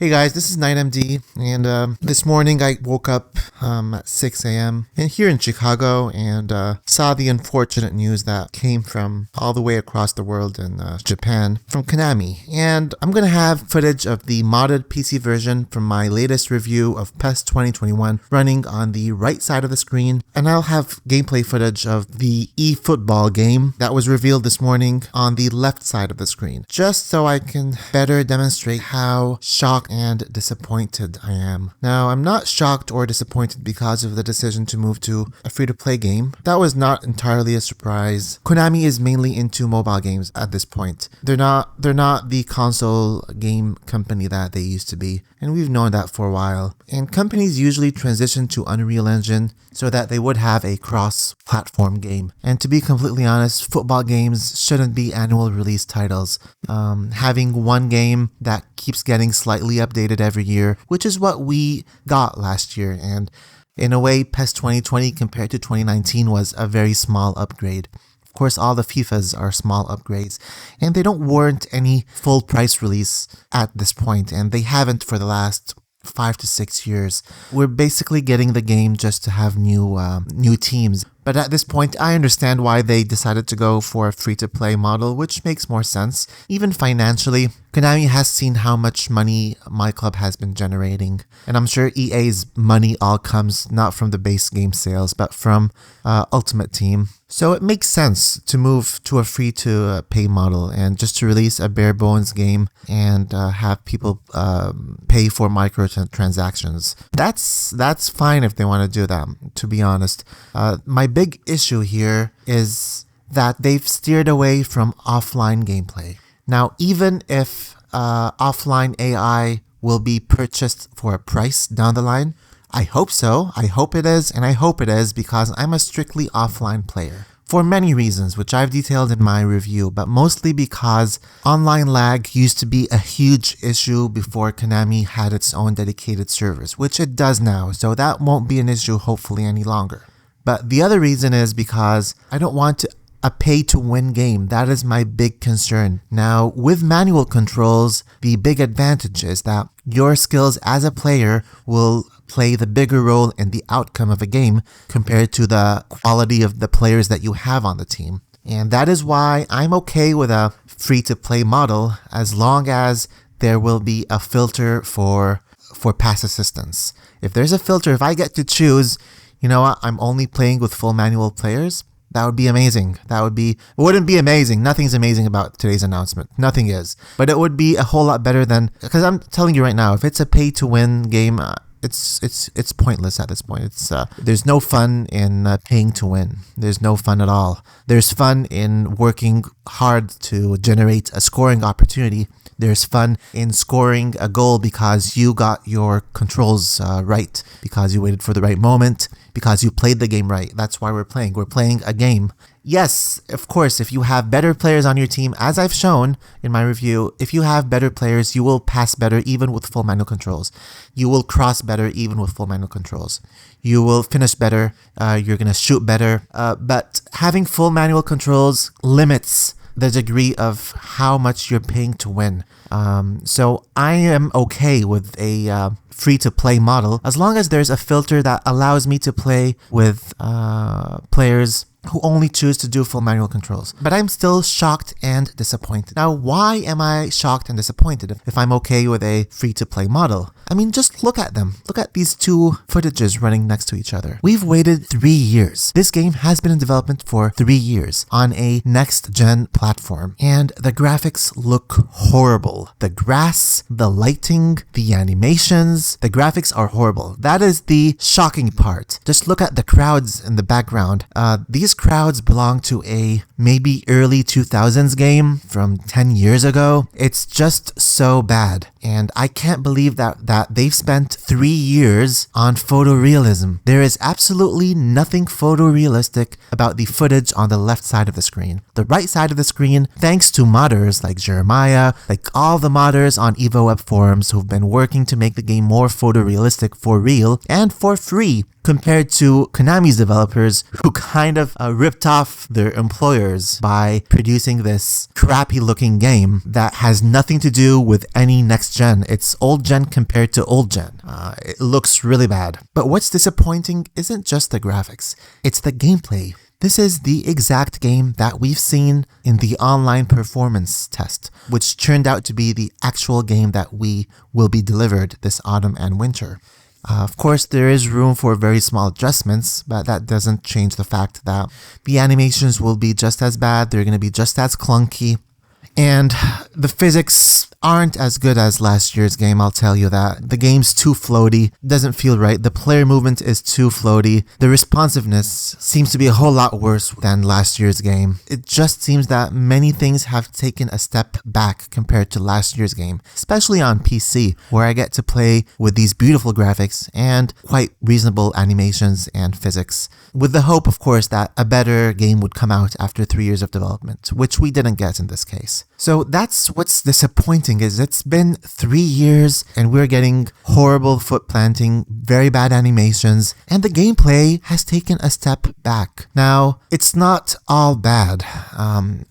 Hey guys, this is 9MD, and this morning I woke up at 6 a.m. and here in Chicago and saw the unfortunate news that came from all the way across the world in Japan from Konami. And I'm going to have footage of the modded PC version from my latest review of PES 2021 running on the right side of the screen, and I'll have gameplay footage of the eFootball game that was revealed this morning on the left side of the screen, just so I can better demonstrate how shocked and disappointed I am. Now, I'm not shocked or disappointed because of the decision to move to a free-to-play game. That was not entirely a surprise. Konami is mainly into mobile games at this point. They're not the console game company that they used to be, and we've known that for a while. And companies usually transition to Unreal Engine so that they would have a cross-platform game. And to be completely honest, football games shouldn't be annual release titles. Having one game that keeps getting slightly updated every year, which is what we got last year. And in a way, PES 2020 compared to 2019 was a very small upgrade. Of course, all the FIFAs are small upgrades, and they don't warrant any full price release at this point, and they haven't for the last 5 to 6 years. We're basically getting the game just to have new teams. But at this point, I understand why they decided to go for a free-to-play model, which makes more sense. Even financially, Konami has seen how much money my club has been generating. And I'm sure EA's money all comes not from the base game sales, but from Ultimate Team. So it makes sense to move to a free-to-pay model and just to release a bare-bones game and have people pay for microtransactions. That's fine if they want to do that, to be honest. My big issue here is that they've steered away from offline gameplay. Now, even if offline AI will be purchased for a price down the line, I hope so. I hope it is, and I hope it is because I'm a strictly offline player. For many reasons, which I've detailed in my review, but mostly because online lag used to be a huge issue before Konami had its own dedicated servers, which it does now, so that won't be an issue hopefully any longer. But the other reason is because I don't want a pay-to-win game. That is my big concern. Now, with manual controls, the big advantage is that your skills as a player will play the bigger role in the outcome of a game compared to the quality of the players that you have on the team. And that is why I'm okay with a free-to-play model as long as there will be a filter for pass assistance. If there's a filter, if I get to choose, you know what, I'm only playing with full manual players, that would be amazing. It wouldn't be amazing. Nothing's amazing about today's announcement. Nothing is. But it would be a whole lot better than, because I'm telling you right now, if it's a pay-to-win game, it's pointless at this point. There's no fun in paying to win. There's no fun at all. There's fun in working hard to generate a scoring opportunity. There's fun in scoring a goal because you got your controls right, because you waited for the right moment, because you played the game right. That's why we're playing. We're playing a game. Yes, of course, if you have better players on your team, as I've shown in my review, if you have better players, you will pass better even with full manual controls. You will cross better even with full manual controls. You will finish better. You're going to shoot better. But having full manual controls limits the degree of how much you're paying to win. So I am okay with a free-to-play model as long as there's a filter that allows me to play with players who only choose to do full manual controls. But I'm still shocked and disappointed. Now, why am I shocked and disappointed if I'm okay with a free-to-play model? I mean, just look at them. Look at these two footages running next to each other. We've waited 3 years. This game has been in development for 3 years on a next-gen platform, and the graphics look horrible. The grass, the lighting, the animations, the graphics are horrible. That is the shocking part. Just look at the crowds in the background. These crowds belong to a maybe early 2000s game from 10 years ago. It's just so bad. And I can't believe that they've spent 3 years on photorealism. There is absolutely nothing photorealistic about the footage on the left side of the screen. The right side of the screen, thanks to modders like Jeremiah, like all the modders on EvoWeb forums who've been working to make the game more photorealistic for real and for free. compared to Konami's developers who kind of ripped off their employers by producing this crappy looking game that has nothing to do with any next gen. It's old gen compared to old gen. It looks really bad. But what's disappointing isn't just the graphics, it's the gameplay. This is the exact game that we've seen in the online performance test, which turned out to be the actual game that we will be delivered this autumn and winter. Of course, there is room for very small adjustments, but that doesn't change the fact that the animations will be just as bad, they're going to be just as clunky, and the physics aren't as good as last year's game, I'll tell you that. The game's too floaty, doesn't feel right, the player movement is too floaty, the responsiveness seems to be a whole lot worse than last year's game. It just seems that many things have taken a step back compared to last year's game, especially on PC, where I get to play with these beautiful graphics and quite reasonable animations and physics, with the hope, of course, that a better game would come out after 3 years of development, which we didn't get in this case. So that's what's disappointing, is it's been 3 years and we're getting horrible foot planting, very bad animations, and the gameplay has taken a step back. Now, it's not all bad.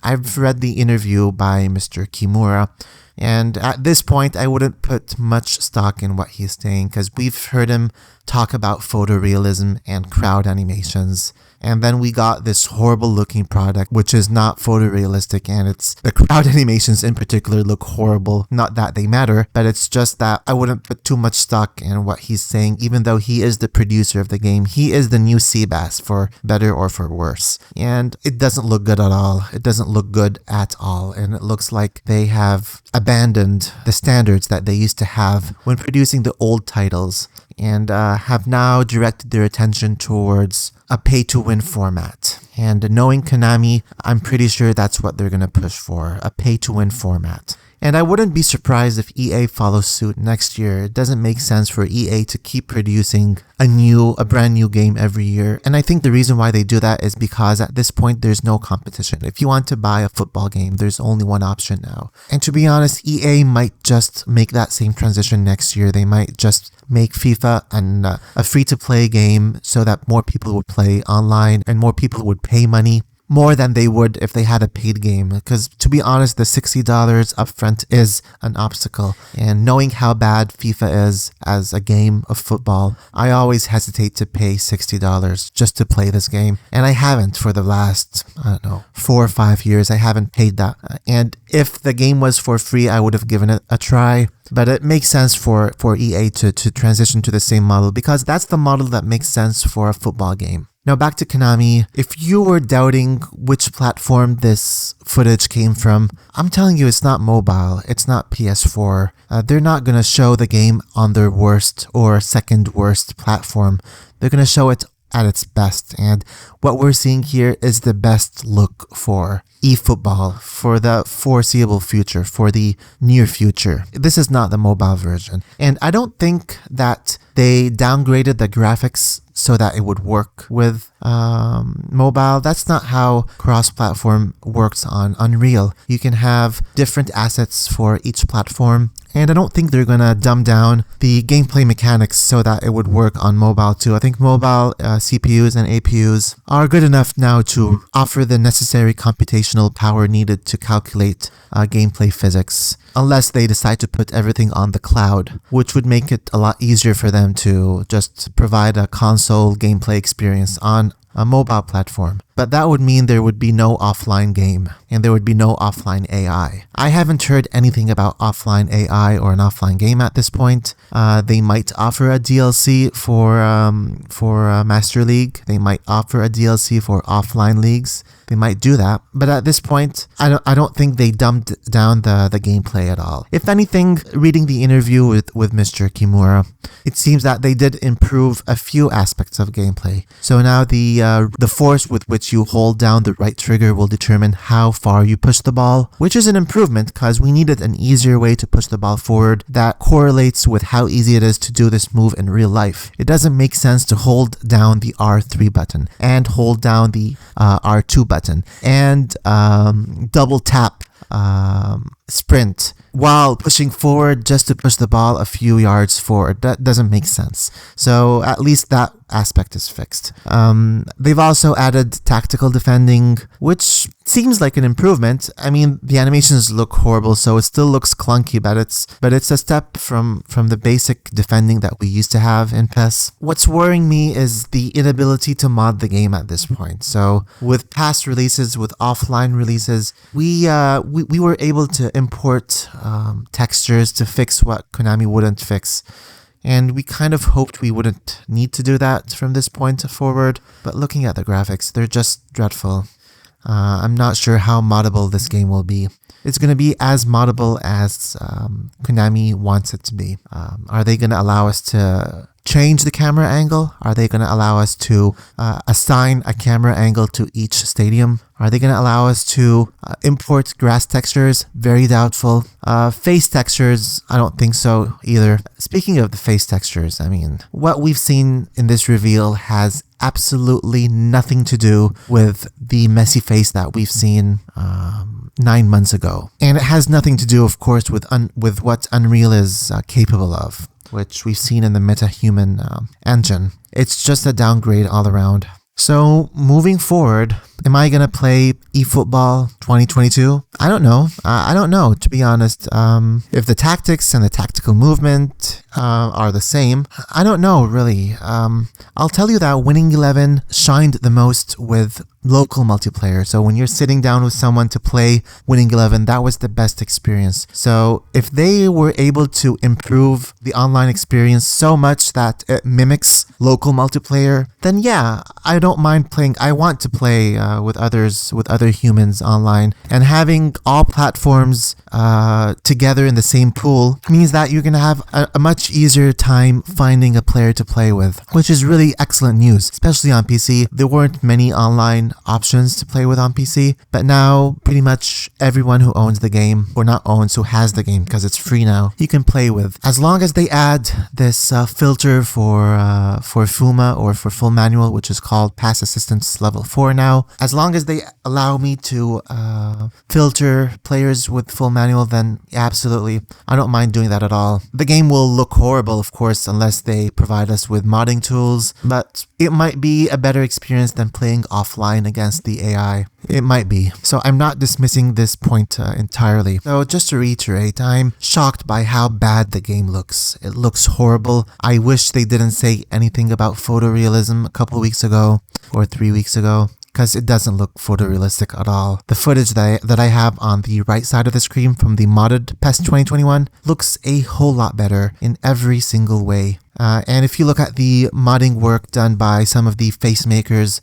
I've read the interview by Mr. Kimura, and at this point, I wouldn't put much stock in what he's saying because we've heard him talk about photorealism and crowd animations. And then we got this horrible looking product, which is not photorealistic, and it's the crowd animations in particular look horrible. Not that they matter, but it's just that I wouldn't put too much stock in what he's saying, even though he is the producer of the game. He is the new Seabass, for better or for worse. And it doesn't look good at all. It doesn't look good at all. And it looks like they have abandoned the standards that they used to have when producing the old titles, and have now directed their attention towards a pay-to-win format. And knowing Konami, I'm pretty sure that's what they're going to push for, a pay-to-win format. And I wouldn't be surprised if EA follows suit next year. It doesn't make sense for EA to keep producing a brand new game every year. And I think the reason why they do that is because at this point, there's no competition. If you want to buy a football game, there's only one option now. And to be honest, EA might just make that same transition next year. They might just make FIFA a free-to-play game so that more people would play online and more people would pay money, more than they would if they had a paid game. Because to be honest, the $60 upfront is an obstacle. And knowing how bad FIFA is as a game of football, I always hesitate to pay $60 just to play this game. And I haven't for the last, 4 or 5 years. I haven't paid that. And if the game was for free, I would have given it a try. But it makes sense for EA to transition to the same model, because that's the model that makes sense for a football game. Now back to Konami. If you were doubting which platform this footage came from, I'm telling you it's not mobile, it's not PS4. They're not going to show the game on their worst or second worst platform. They're going to show it at its best, and what we're seeing here is the best look for eFootball for the foreseeable future, for the near future. This is not the mobile version, and I don't think that they downgraded the graphics so that it would work with mobile. That's not how cross-platform works on Unreal. You can have different assets for each platform, and I don't think they're gonna dumb down the gameplay mechanics so that it would work on mobile too. I think mobile CPUs and APUs are good enough now to offer the necessary computational power needed to calculate gameplay physics, unless they decide to put everything on the cloud, which would make it a lot easier for them to just provide a console gameplay experience on a mobile platform. But that would mean there would be no offline game, and there would be no offline AI. I haven't heard anything about offline AI or an offline game at this point. They might offer a DLC for Master League. They might offer a DLC for offline leagues. They might do that, but at this point, I don't think they dumbed down the gameplay at all. If anything, reading the interview with Mr. Kimura, it seems that they did improve a few aspects of gameplay. So now the force with which you hold down the right trigger will determine how far you push the ball, which is an improvement because we needed an easier way to push the ball forward that correlates with how easy it is to do this move in real life. It doesn't make sense to hold down the R3 button and hold down the R2 button and double tap sprint while pushing forward just to push the ball a few yards forward. That doesn't make sense. So at least that aspect is fixed. They've also added tactical defending, which seems like an improvement. I mean, the animations look horrible, so it still looks clunky, but it's a step from the basic defending that we used to have in PES. What's worrying me is the inability to mod the game at this point. So with past releases, with offline releases, we were able to import textures to fix what Konami wouldn't fix. And we kind of hoped we wouldn't need to do that from this point forward. But looking at the graphics, they're just dreadful. I'm not sure how moddable this game will be. It's going to be as moddable as Konami wants it to be. Are they going to allow us to change the camera angle? Are they going to allow us to assign a camera angle to each stadium? Are they going to allow us to import grass textures? Very doubtful. Face textures, I don't think so either. Speaking of the face textures, I mean, what we've seen in this reveal has absolutely nothing to do with the messy face that we've seen 9 months ago. And it has nothing to do, of course, with what Unreal is capable of, which we've seen in the MetaHuman engine. It's just a downgrade all around. So moving forward, am I going to play eFootball 2022? I don't know. I don't know, to be honest. If the tactics and the tactical movement are the same, I don't know, really. I'll tell you that Winning 11 shined the most with local multiplayer. So when you're sitting down with someone to play Winning 11, that was the best experience. So if they were able to improve the online experience so much that it mimics local multiplayer, then yeah, I don't mind playing. I want to play with other humans online, and having all platforms together in the same pool means that you're going to have a much easier time finding a player to play with, which is really excellent news, especially on PC. There weren't many online options to play with on PC, but now pretty much everyone who owns the game, or not owns, who has the game because it's free now, you can play with. As long as they add this filter for FUMA, or for full manual, which is called Pass Assistance Level 4 now, as long as they allow me to filter players with full manual, then absolutely, I don't mind doing that at all. The game will look horrible, of course, unless they provide us with modding tools, but it might be a better experience than playing offline against the AI. It might be. So I'm not dismissing this point entirely. So just to reiterate, I'm shocked by how bad the game looks. It looks horrible. I wish they didn't say anything about photorealism a couple weeks ago or 3 weeks ago, because it doesn't look photorealistic at all. The footage that I have on the right side of the screen from the modded PES 2021 looks a whole lot better in every single way. And if you look at the modding work done by some of the face makers,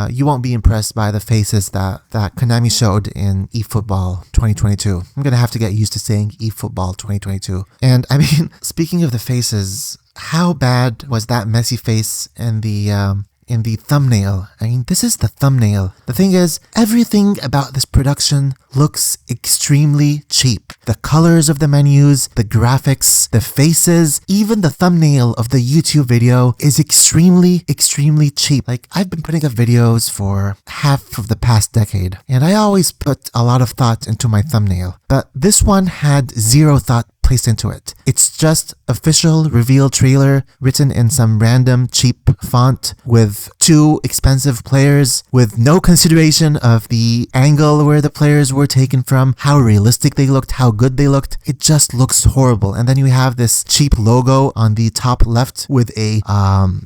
you won't be impressed by the faces that Konami showed in eFootball 2022. I'm going to have to get used to saying eFootball 2022. And I mean, speaking of the faces, how bad was that messy face in the thumbnail? I mean, this is the thumbnail. The thing is, everything about this production looks extremely cheap. The colors of the menus, the graphics, the faces, even the thumbnail of the YouTube video is extremely, extremely cheap. Like, I've been putting up videos for half of the past decade, and I always put a lot of thought into my thumbnail. But this one had zero thought placed into it. It's just official reveal trailer written in some random cheap font with 2 expensive players, with no consideration of the angle where the players were taken from, how realistic they looked, how good they looked. It just looks horrible. And then you have this cheap logo on the top left with a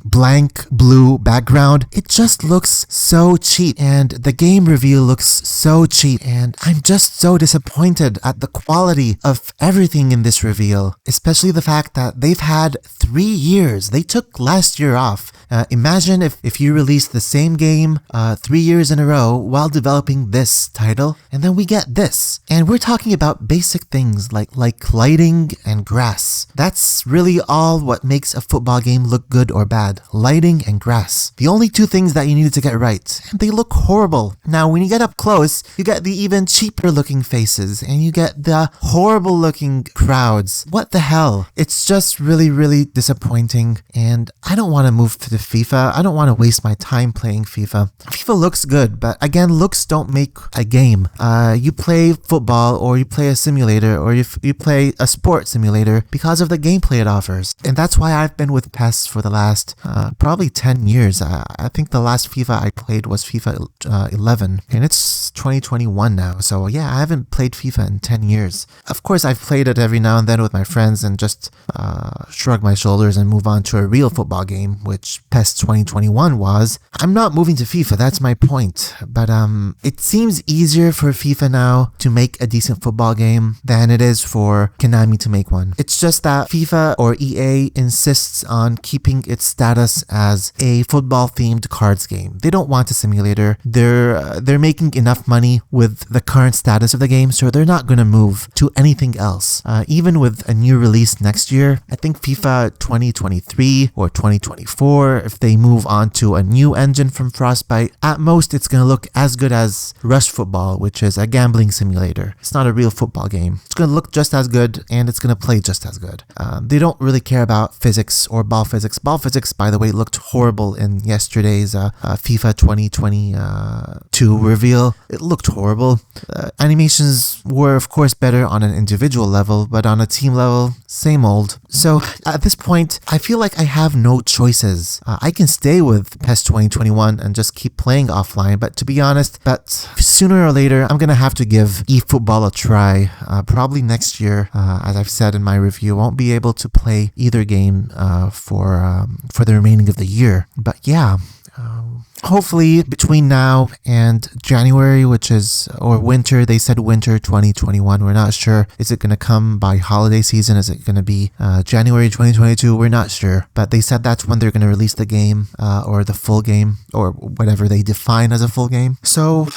blank blue background. It just looks so cheap, and the game reveal looks so cheap, and I'm just so disappointed at the quality of everything in this reveal, especially the fact that they've had 3 years. They took last year off. Imagine if you released the same game 3 years in a row while developing this title, and then we get this. And we're talking about basic things like lighting and grass. That's really all what makes a football game look good or bad. Lighting and grass. The only 2 things that you needed to get right. And they look horrible. Now, when you get up close, you get the even cheaper looking faces, and you get the horrible looking crowds. What the hell? It's just really, really disappointing, and I don't want to move to the FIFA. I don't want to waste my time playing FIFA. FIFA looks good, but again, looks don't make a game. You play football, or you play a simulator, or you play a sport simulator because of the gameplay it offers. And that's why I've been with PES for the last probably 10 years. I think the last FIFA I played was FIFA 11, and it's 2021 now. So yeah, I haven't played FIFA in 10 years. Of course, I've played it every now and then with my friends and just shrug my shoulders and move on to a real football game, which PES 2021 was. I'm not moving to FIFA, that's my point. But it seems easier for FIFA now to make a decent football game than it is for Konami to make one. It's just that FIFA or EA insists on keeping its status as a football-themed cards game. They don't want a simulator. They're making enough money with the current status of the game, so they're not going to move to anything else. Even with a new release next year, I think FIFA 2023 or 2024, if they move on to a new engine from Frostbite, at most it's going to look as good as Rush Football, which is a gambling simulator. It's not a real football game. It's going to look just as good, and it's going to play just as good. They don't really care about physics or ball physics. Ball physics, by the way, looked horrible in yesterday's FIFA 2022 reveal. It looked horrible. Animations were, of course, better on an individual level, but on a team level, same old. So at this point, I feel like I have no choices. I can stay with PES 2021 and just keep playing offline, but to be honest, sooner or later, I'm going to have to give eFootball a try. Probably next year, as I've said in my review, won't be able to play either game for the remaining of the year. But yeah, hopefully between now and January, or winter, they said winter 2021. We're not sure. Is it going to come by holiday season? Is it going to be January 2022? We're not sure. But they said that's when they're going to release the game, or the full game, or whatever they define as a full game. So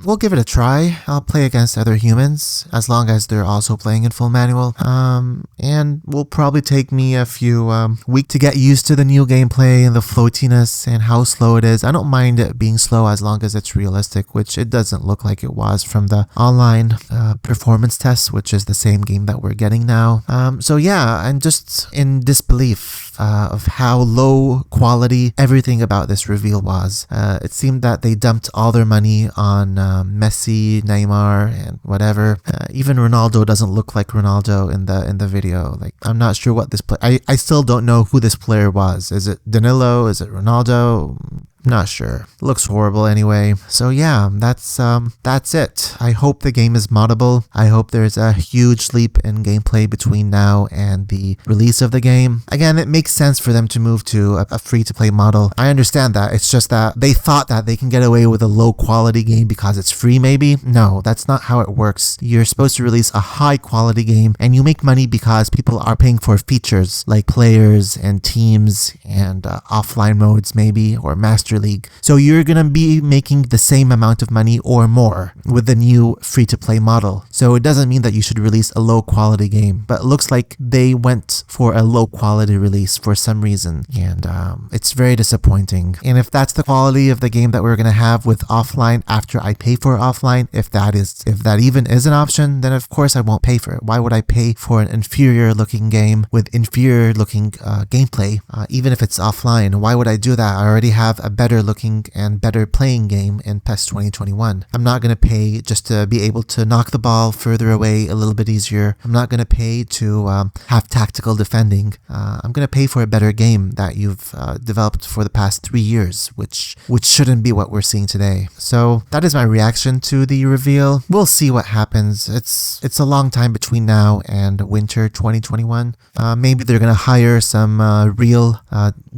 we'll give it a try. I'll play against other humans as long as they're also playing in full manual. And will probably take me a few weeks to get used to the new gameplay and the floatiness and how slow it is. I don't mind it being slow as long as it's realistic, which it doesn't look like it was from the online performance tests, which is the same game that we're getting now. So yeah, I'm just in disbelief of how low quality everything about this reveal was. It seemed that they dumped all their money on Messi, Neymar, and whatever. Even Ronaldo doesn't look like Ronaldo in the video. Like, I'm not sure what this player. I still don't know who this player was. Is it Danilo? Is it Ronaldo? Not sure. Looks horrible anyway. So yeah, that's it. I hope the game is moddable. I hope there's a huge leap in gameplay between now and the release of the game. Again, it makes sense for them to move to a free-to-play model. I understand that. It's just that they thought that they can get away with a low-quality game because it's free, maybe? No, that's not how it works. You're supposed to release a high-quality game, and you make money because people are paying for features like players and teams and offline modes, maybe, or master league. So you're gonna be making the same amount of money or more with the new free-to-play model. So it doesn't mean that you should release a low-quality game, but it looks like they went for a low-quality release for some reason, and it's very disappointing. And if that's the quality of the game that we're gonna have with offline after I pay for offline, if that even is an option, then of course I won't pay for it. Why would I pay for an inferior-looking game with inferior-looking gameplay, even if it's offline? Why would I do that? I already have a better looking and better playing game in PES 2021. I'm not going to pay just to be able to knock the ball further away a little bit easier. I'm not going to pay to have tactical defending. I'm going to pay for a better game that you've developed for the past 3 years, which shouldn't be what we're seeing today. So that is my reaction to the reveal. We'll see what happens. It's a long time between now and winter 2021. Maybe they're going to hire some real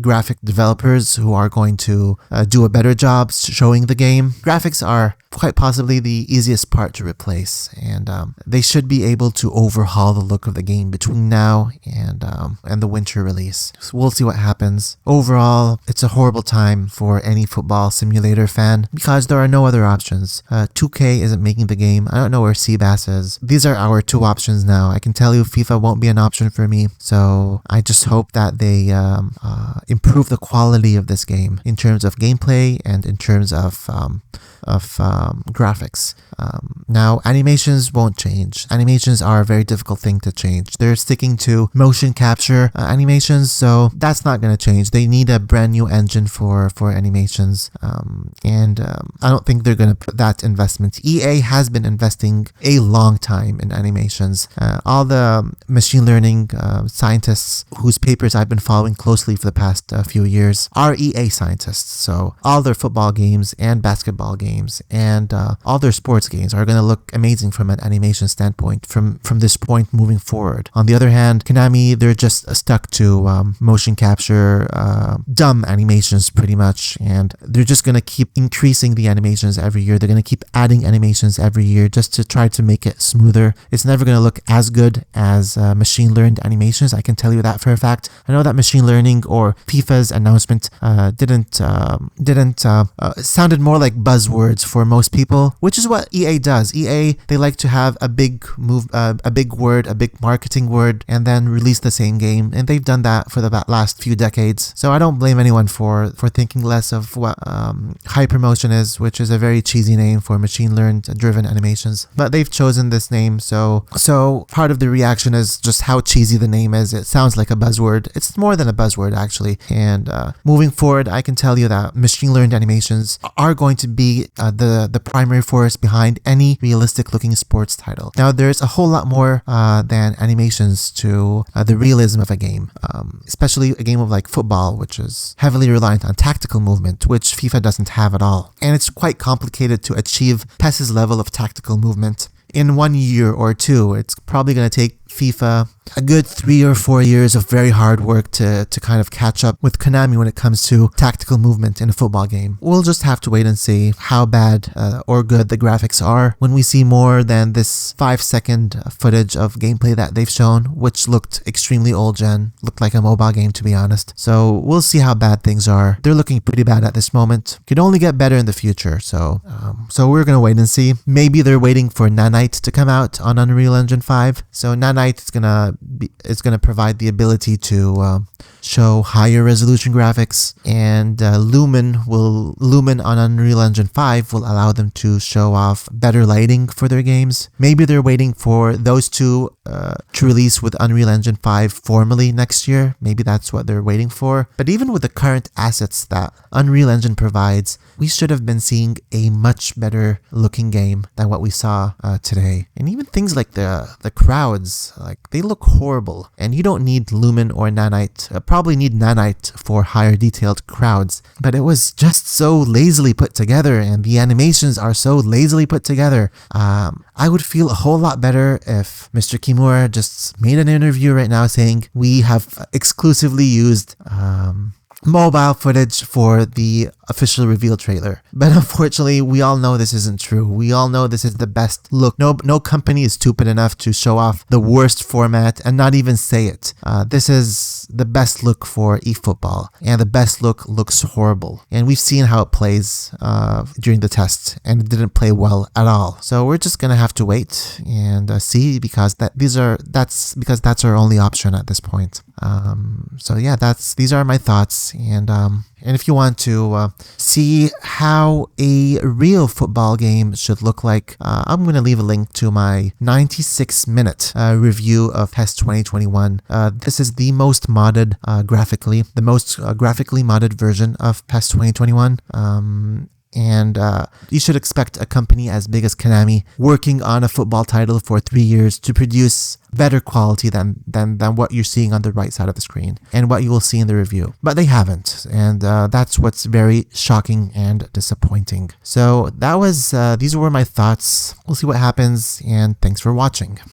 graphic developers who are going to do a better job showing the game. Graphics are quite possibly the easiest part to replace, and they should be able to overhaul the look of the game between now and the winter release. So we'll see what happens. Overall, it's a horrible time for any football simulator fan because there are no other options. 2K isn't making the game. I don't know where Seabass is. These are our two options now. I can tell you FIFA won't be an option for me, so I just hope that they improve the quality of this game in terms of gameplay and in terms of graphics. Now, animations won't change. Animations are a very difficult thing to change. They're sticking to motion capture animations, so that's not going to change. They need a brand new engine for animations, and I don't think they're going to put that investment. EA has been investing a long time in animations. All the machine learning scientists whose papers I've been following closely for the past few years are EA scientists. So all their football games and basketball games and all their sports games are going to look amazing from an animation standpoint from this point moving forward. On the other hand, Konami, they're just stuck to motion capture, dumb animations pretty much, and they're just going to keep increasing the animations every year. They're going to keep adding animations every year just to try to make it smoother. It's never going to look as good as machine learned animations. I can tell you that for a fact. I know that machine learning or FIFA's announcement sounded more like buzzwords for most people, which is what EA does. EA, they like to have a big word, a big marketing word, and then release the same game, and they've done that for the last few decades. So I don't blame anyone for thinking less of what Hypermotion is, which is a very cheesy name for machine learned driven animations. But they've chosen this name, so part of the reaction is just how cheesy the name is. It sounds like a buzzword. It's more than a buzzword, actually. And moving forward, I can tell you that machine learned animations are going to be the primary force behind any realistic looking sports title. Now, there's a whole lot more than animations to the realism of a game, especially a game of like football, which is heavily reliant on tactical movement, which FIFA doesn't have at all. And it's quite complicated to achieve PES's level of tactical movement in 1 year or two. It's probably going to take FIFA a good 3 or 4 years of very hard work to kind of catch up with Konami when it comes to tactical movement in a football game. We'll just have to wait and see how bad or good the graphics are when we see more than this 5-second footage of gameplay that they've shown, which looked extremely old gen, looked like a mobile game to be honest. So we'll see how bad things are. They're looking pretty bad at this moment. Could only get better in the future. So we're gonna wait and see. Maybe they're waiting for Nanite to come out on Unreal Engine 5. So Nanite is gonna provide the ability to show higher resolution graphics, and Lumen on Unreal Engine 5 will allow them to show off better lighting for their games. Maybe they're waiting for those two to release with Unreal Engine 5 formally next year. Maybe that's what they're waiting for. But even with the current assets that Unreal Engine provides, we should have been seeing a much better looking game than what we saw today. And even things like the crowds, like they look horrible. And you don't need Lumen or Nanite. Probably need Nanite for higher detailed crowds. But it was just so lazily put together, and the animations are so lazily put together. I would feel a whole lot better if Mr. Kimura just made an interview right now saying we have exclusively used mobile footage for the official reveal trailer. But unfortunately, we all know this isn't true. We all know this is the best look. No company is stupid enough to show off the worst format and not even say it. This is the best look for eFootball, and the best look looks horrible. And we've seen how it plays during the test, and it didn't play well at all. So we're just gonna have to wait and see, because that's our only option at this point. So yeah, these are my thoughts, and if you want to see how a real football game should look like, I'm going to leave a link to my 96-minute review of PES 2021. This is the most modded graphically modded version of PES 2021. And you should expect a company as big as Konami working on a football title for 3 years to produce better quality than what you're seeing on the right side of the screen and what you will see in the review. But they haven't, and that's what's very shocking and disappointing. So these were my thoughts. We'll see what happens, and thanks for watching.